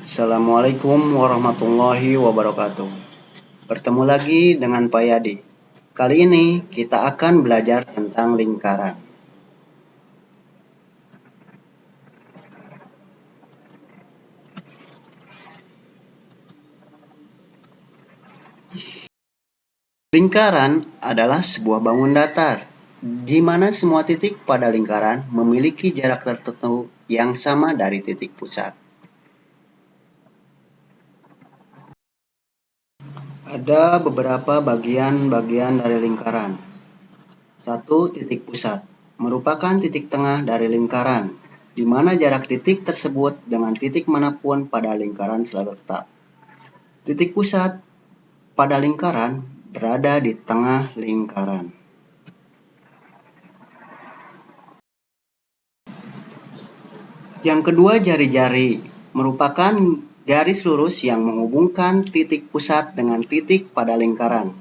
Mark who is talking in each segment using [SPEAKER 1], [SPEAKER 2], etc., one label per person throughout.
[SPEAKER 1] Assalamualaikum warahmatullahi wabarakatuh. Bertemu lagi dengan Pak Yadi. Kali ini kita akan belajar tentang lingkaran. Lingkaran adalah sebuah bangun datar, di mana semua titik pada lingkaran memiliki jarak tertentu yang sama dari titik pusat. Ada beberapa bagian-bagian dari lingkaran. 1. Titik pusat merupakan titik tengah dari lingkaran, di mana jarak titik tersebut dengan titik manapun pada lingkaran selalu tetap. Titik pusat pada lingkaran berada di tengah lingkaran. Yang kedua, jari-jari merupakan garis lurus yang menghubungkan titik pusat dengan titik pada lingkaran.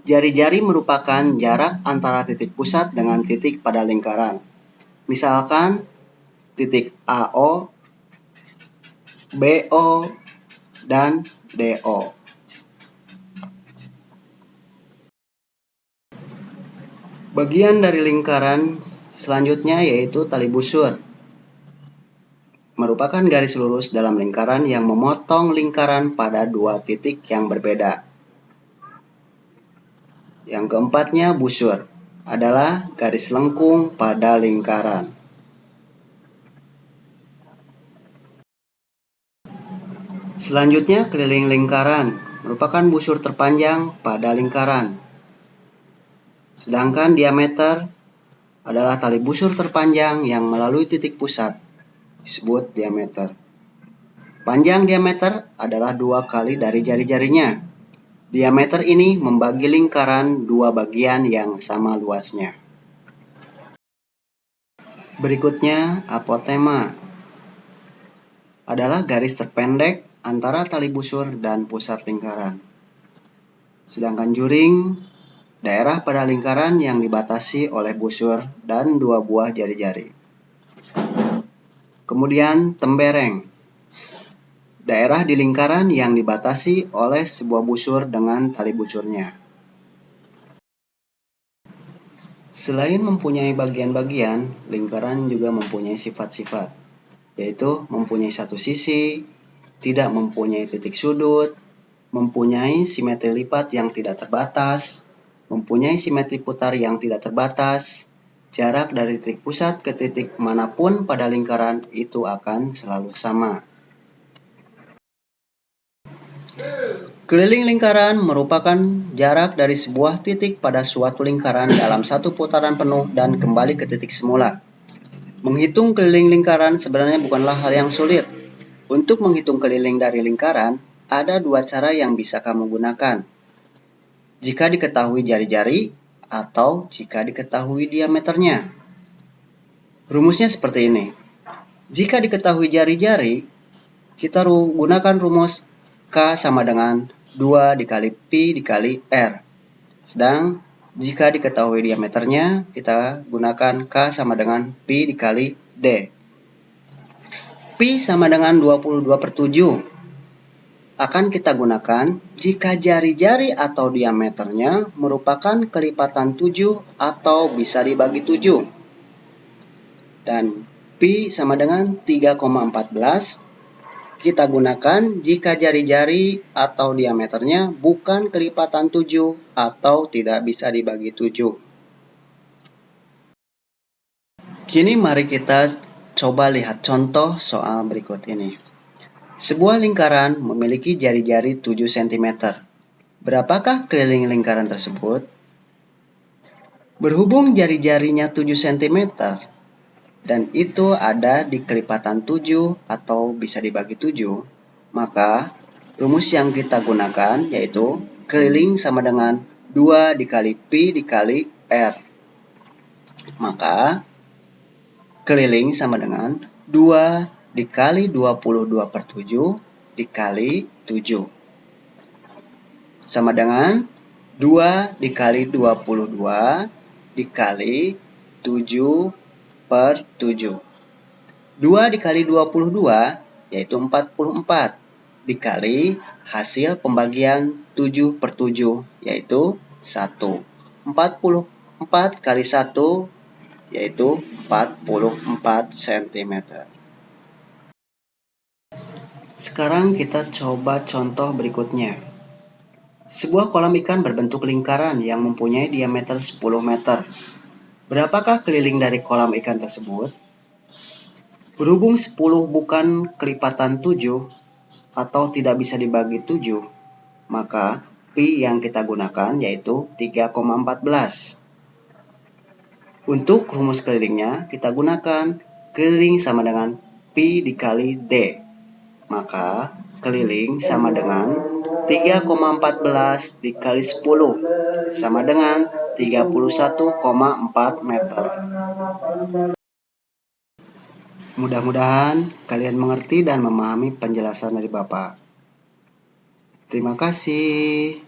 [SPEAKER 1] Jari-jari merupakan jarak antara titik pusat dengan titik pada lingkaran. Misalkan titik AO, BO, dan DO. Bagian dari lingkaran selanjutnya yaitu tali busur. Merupakan garis lurus dalam lingkaran yang memotong lingkaran pada dua titik yang berbeda. Yang keempatnya, busur adalah garis lengkung pada lingkaran. Selanjutnya, keliling lingkaran merupakan busur terpanjang pada lingkaran. Sedangkan diameter adalah tali busur terpanjang yang melalui titik pusat, disebut diameter. Panjang diameter adalah 2 kali dari jari-jarinya. Diameter ini membagi lingkaran dua bagian yang sama luasnya. Berikutnya, apotema adalah garis terpendek antara tali busur dan pusat lingkaran. Sedangkan juring, daerah pada lingkaran yang dibatasi oleh busur dan 2 buah jari-jari. Kemudian, tembereng, daerah di lingkaran yang dibatasi oleh sebuah busur dengan tali busurnya. Selain mempunyai bagian-bagian, lingkaran juga mempunyai sifat-sifat, yaitu mempunyai satu sisi, tidak mempunyai titik sudut, mempunyai simetri lipat yang tidak terbatas, mempunyai simetri putar yang tidak terbatas. Jarak dari titik pusat ke titik manapun pada lingkaran itu akan selalu sama. Keliling lingkaran merupakan jarak dari sebuah titik pada suatu lingkaran dalam satu putaran penuh dan kembali ke titik semula. Menghitung keliling lingkaran sebenarnya bukanlah hal yang sulit. Untuk menghitung keliling dari lingkaran, ada 2 cara yang bisa kamu gunakan. Jika diketahui jari-jari atau jika diketahui diameternya. Rumusnya seperti ini. Jika diketahui jari-jari, kita gunakan rumus K sama dengan 2 dikali Pi dikali R. Sedang jika diketahui diameternya, kita gunakan K sama dengan Pi dikali D. Pi sama dengan 22/7. Akan kita gunakan jika jari-jari atau diameternya merupakan kelipatan 7 atau bisa dibagi 7. Dan Pi sama dengan 3,14. Kita gunakan jika jari-jari atau diameternya bukan kelipatan 7 atau tidak bisa dibagi 7. Kini mari kita coba lihat contoh soal berikut ini. Sebuah lingkaran memiliki jari-jari 7 cm. Berapakah keliling lingkaran tersebut? Berhubung jari-jarinya 7 cm, dan itu ada di kelipatan 7 atau bisa dibagi 7, maka rumus yang kita gunakan yaitu keliling sama dengan 2 dikali Pi dikali R. Maka keliling sama dengan 2 dikali 22/7 dikali 7. Sama dengan 2 dikali 22 dikali 7/7. 2 dikali 22 yaitu 44. dikali hasil pembagian 7/7, yaitu 1. 44 kali 1, yaitu 44 cm. Sekarang kita coba contoh berikutnya. Sebuah kolam ikan berbentuk lingkaran yang mempunyai diameter 10 meter. Berapakah keliling dari kolam ikan tersebut? Berhubung 10 bukan kelipatan 7 atau tidak bisa dibagi 7, maka pi yang kita gunakan yaitu 3,14. Untuk rumus kelilingnya kita gunakan keliling sama dengan pi dikali d. Maka keliling sama dengan 3,14 dikali 10 sama dengan 31,4 meter. Mudah-mudahan kalian mengerti dan memahami penjelasan dari Bapak. Terima kasih.